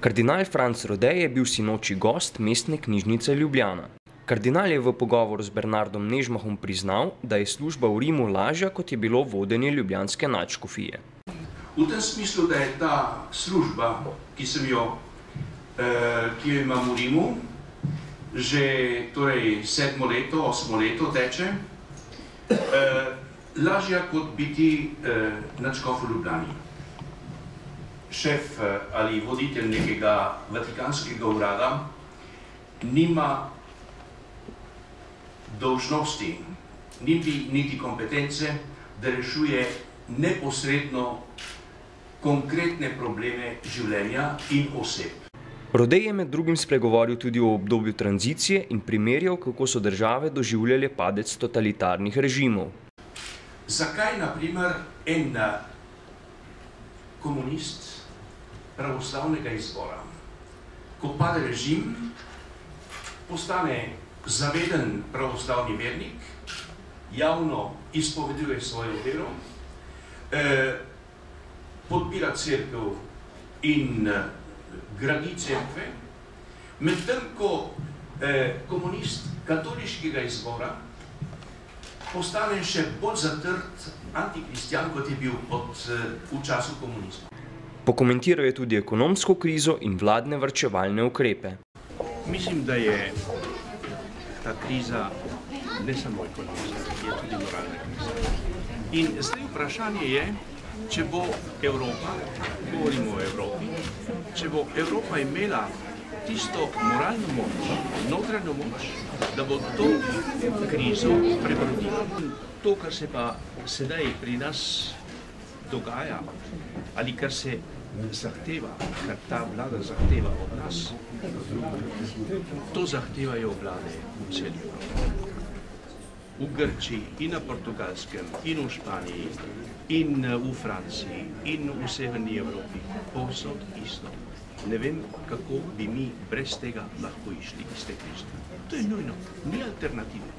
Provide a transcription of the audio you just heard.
Kardinal Franc Rode je bil sinoči gost Mestne knjižnice Ljubljana. Kardinal je v pogovoru z Bernardom Nežmahom priznal, da je služba v Rimu lažja, kot je bilo vodenje ljubljanske nadškofije. V tem smislu, da je ta služba, ki jo imam v Rimu, že torej 7. leto, 8. leto teče, lažja kot biti nadškof v Ljubljani. Šef ali voditelj nekega vatikanskega urada nima dolžnosti, niti kompetence, da rešuje neposredno konkretne probleme življenja in oseb. Rode je med drugim spregovoril tudi o obdobju tranzicije in primerjal, kako so države doživljale padec totalitarnih režimov. Zakaj, na primer, en komunist pravoslavnega izvora, ko pade režim, postane zaveden pravoslavni vernik, javno izpoveduje svojo vero, podpira cerkev in gradi cerkve, medtem ko komunist katoliškega izvora postane še bolj zatrt antikristjan, kot je bil v času komunizma. Pokomentiral je tudi ekonomsko krizo in vladne varčevalne ukrepe. Mislim, da je ta kriza ne samo ekonomska, je tudi moralna kriza. In zdaj vprašanje je, če bo Evropa, govorimo o Evropi, če bo Evropa imela tisto moralno moč, notranjo moč, da bo to krizo prebrodila. To, kar se pa sedaj pri nas dogaja, ali kar se zahteva, kar ta vlada zahteva od nas, to zahtevajo vlade v celi Evropi. V Grčiji in na Portugalskem in v Španiji in v Franciji in v severni Evropi, povsod isto. Ne vem, kako bi mi brez tega lahko išli iz te krize. To je nujno, ni alternative.